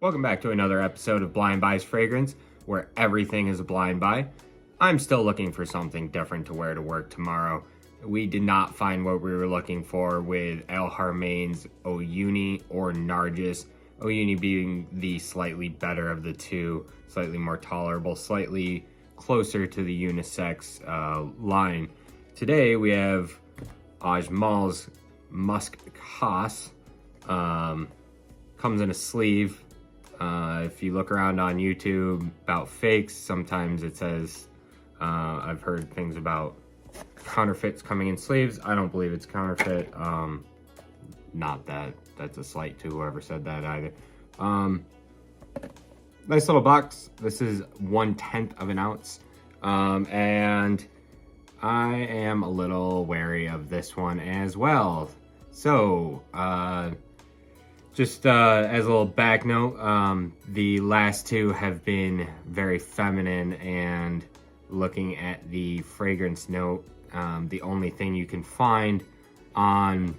Welcome back to another episode of Blind Buy's Fragrance, where everything is a blind buy. I'm still looking for something different to wear to work tomorrow. We did not find what we were looking for with El Harmain's Oyuni or Nargis. Oyuni being the slightly better of the two, slightly more tolerable, slightly closer to the unisex line. Today we have Ajmal's Musk Khas. Comes in a sleeve. If you look around on YouTube about fakes, sometimes it says, I've heard things about counterfeits coming in sleeves. I don't believe it's counterfeit. Not that that's a slight to whoever said that either. Nice little box. This is 1/10 of an ounce. And I am a little wary of this one as well. So, just as a little back note, the last two have been very feminine, and looking at the fragrance note, the only thing you can find on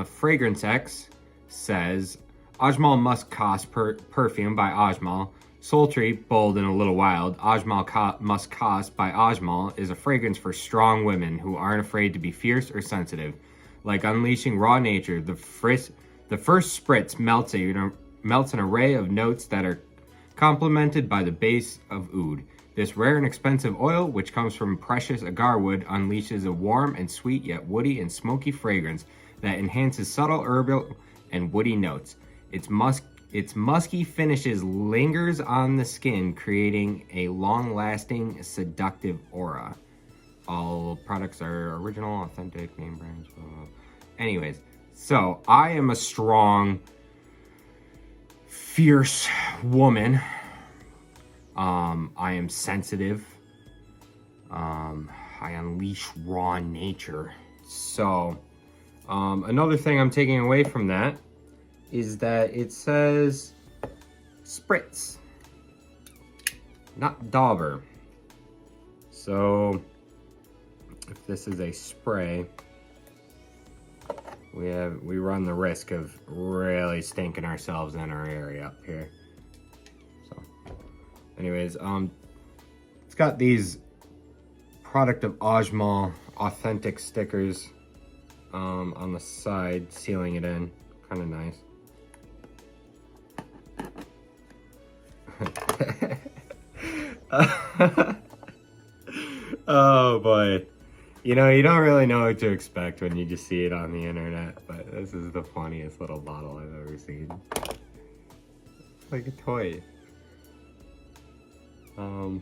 Fragrance X says, Ajmal Musk Khas perfume by Ajmal. Sultry, bold, and a little wild, Ajmal Musk Khas by Ajmal is a fragrance for strong women who aren't afraid to be fierce or sensitive. Like unleashing raw nature, the first spritz melts an array of notes that are complemented by the base of oud. This rare and expensive oil, which comes from precious agar wood, unleashes a warm and sweet yet woody and smoky fragrance that enhances subtle herbal and woody notes. Its musky finishes lingers on the skin, creating a long-lasting, seductive aura. All products are original, authentic, name brands. Anyways, so I am a strong, fierce woman. I am sensitive. I unleash raw nature. So, another thing I'm taking away from that is that it says spritz, not dauber. So, if this is a spray, we run the risk of really stinking ourselves in our area up here. So, anyways, it's got these product of Ajmal authentic stickers on the side, sealing it in. Kind of nice. Oh boy. You know, you don't really know what to expect when you just see it on the internet, but this is the funniest little bottle I've ever seen. It's like a toy. So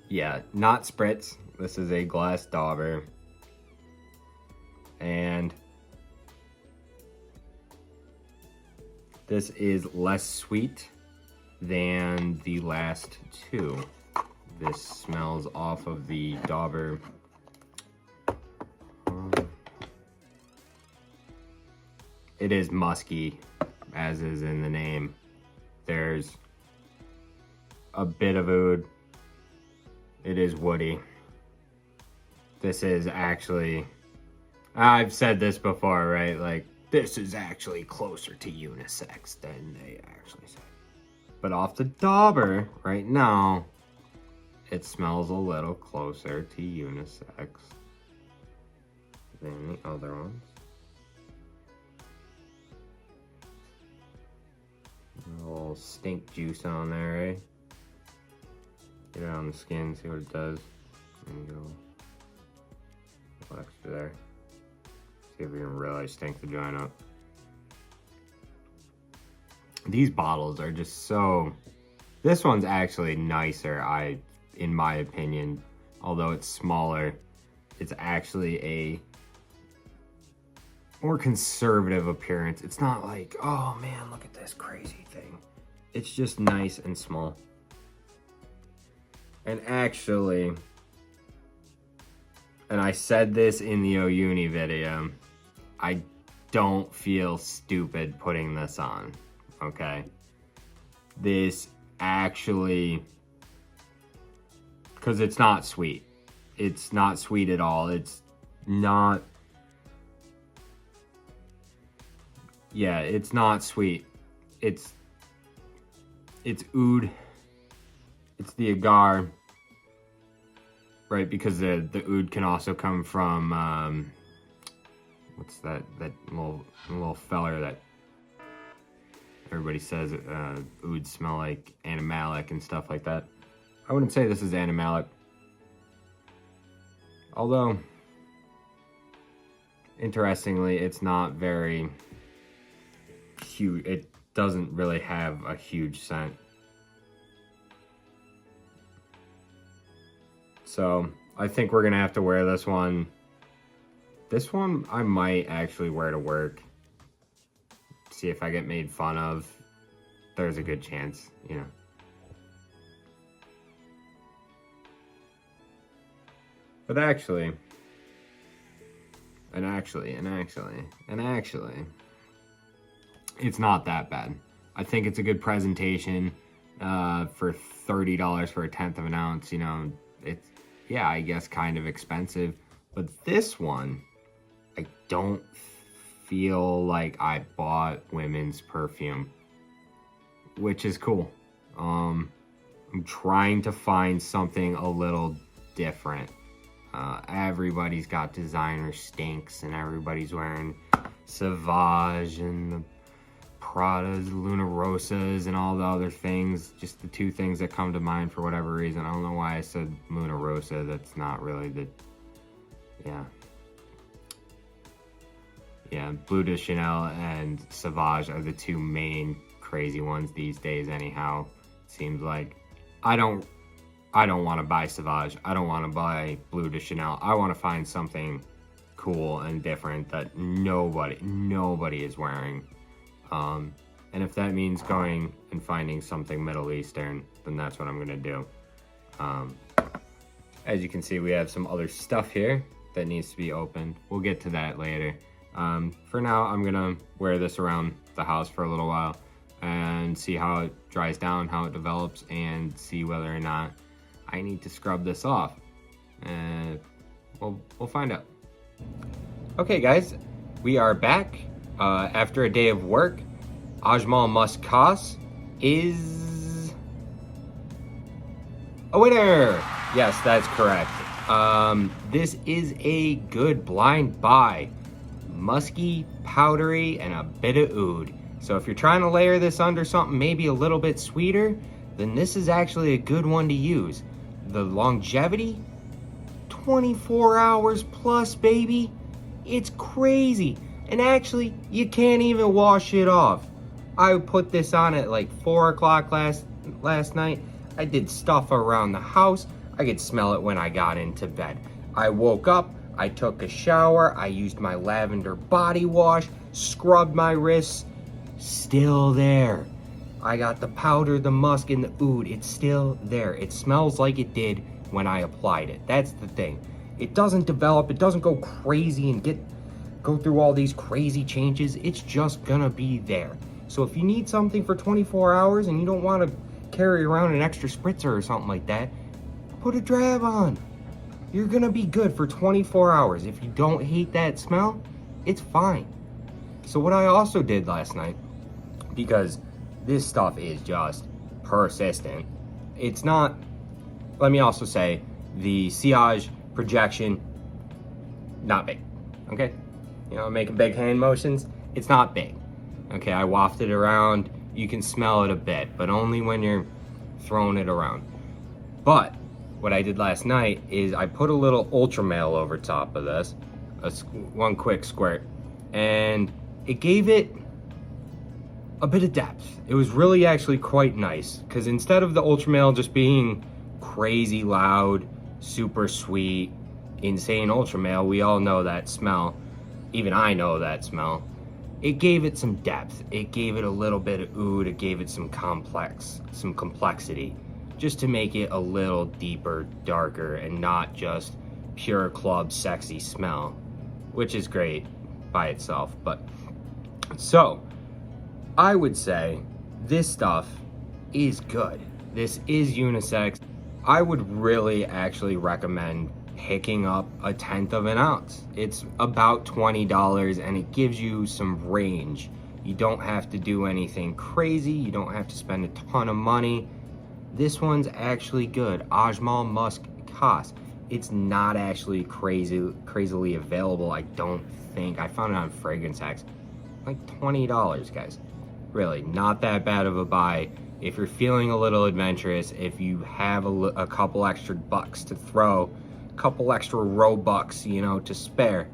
yeah, not spritz. This is a glass dauber. And this is less sweet than the last two. This smells off of the dauber. It is musky, as is in the name. There's a bit of oud. It is woody. This is actually, I've said this before, right? Like, this is actually closer to unisex than they actually say. But off the dauber, right now, it smells a little closer to unisex than the other ones. A little stink juice on there, eh? Get it on the skin, see what it does. And go a little extra there. See if we can really stink the joint up. These bottles are just so... This one's actually nicer, in my opinion. Although it's smaller, it's actually a more conservative appearance. It's not like, oh man, look at this crazy thing. It's just nice and small. And actually, and I said this in the Oyuni video, I don't feel stupid putting this on, okay? This actually, because it's not sweet. It's not sweet at all. It's not, yeah, it's not sweet. It's oud. It's the agar, right? Because the oud can also come from, what's that little feller that everybody says oud smell like animalic and stuff like that. I wouldn't say this is animalic. Although, interestingly, it's not very huge. It doesn't really have a huge scent. So, I think we're gonna have to wear this one. This one I might actually wear to work. See if I get made fun of. There's a good chance, you know. But actually, it's not that bad. I think it's a good presentation for $30 for a 1/10 of an ounce. You know, it's, yeah, I guess kind of expensive. But this one, I don't feel like I bought women's perfume, which is cool. I'm trying to find something a little different. Everybody's got designer stinks and everybody's wearing Sauvage and the Pradas, Luna Rosas and all the other things. Just the two things that come to mind for whatever reason. I don't know why I said Luna Rosa. That's not really the, yeah, Bleu de Chanel and Sauvage are the two main crazy ones these days anyhow. Seems like I don't want to buy Sauvage. I don't want to buy Bleu de Chanel. I want to find something cool and different that nobody is wearing. And if that means going and finding something Middle Eastern, then that's what I'm going to do. As you can see, we have some other stuff here that needs to be opened. We'll get to that later. For now, I'm going to wear this around the house for a little while and see how it dries down, how it develops, and see whether or not I need to scrub this off. And we'll find out. Okay, guys, we are back after a day of work. Ajmal Musk Khas is a winner. Yes, that's correct. This is a good blind buy. Musky, powdery, and a bit of oud. So if you're trying to layer this under something maybe a little bit sweeter, then this is actually a good one to use. The longevity, 24 hours plus, baby. It's crazy. And actually, you can't even wash it off. I put this on at like 4 o'clock last night. I did stuff around the house. I could smell it when I got into bed. I woke up, I took a shower, I used my lavender body wash, scrubbed my wrists, still there. I got the powder, the musk, and the oud. It's still there. It smells like it did when I applied it. That's the thing. It doesn't develop, it doesn't go crazy and go through all these crazy changes. It's just gonna be there. So if you need something for 24 hours and you don't want to carry around an extra spritzer or something like that, put a drab on. You're gonna be good for 24 hours. If you don't hate that smell, it's fine. So what I also did last night, because this stuff is just persistent. It's not, let me also say, the sillage projection, not big, okay? You know, making big hand motions, it's not big. Okay, I wafted it around, you can smell it a bit, but only when you're throwing it around. But what I did last night is I put a little Ultramail over top of this, one quick squirt, and it gave it a bit of depth. It was really actually quite nice, because instead of the Ultramail just being crazy loud, super sweet, insane Ultramail, we all know that smell, even I know that smell. It gave it some depth. It gave it a little bit of oud. It gave it some complexity, just to make it a little deeper, darker, and not just pure club sexy smell, which is great by itself. But so I would say this stuff is good. This is unisex. I would really actually recommend picking up a 1/10 of an ounce. It's about $20 and it gives you some range. You don't have to do anything crazy. You don't have to spend a ton of money. This one's actually good. Ajmal Musk Khas. It's not actually crazily available, I don't think. I found it on Fragrance Hacks. Like $20, guys. Really, not that bad of a buy. If you're feeling a little adventurous, if you have a couple extra bucks to throw, a couple extra Robux, to spare,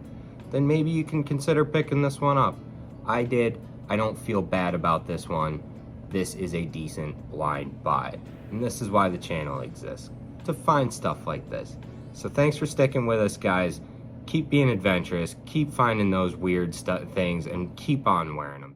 then maybe you can consider picking this one up. I did. I don't feel bad about this one. This is a decent blind buy. And this is why the channel exists, to find stuff like this. So thanks for sticking with us, guys. Keep being adventurous, keep finding those weird things, and keep on wearing them.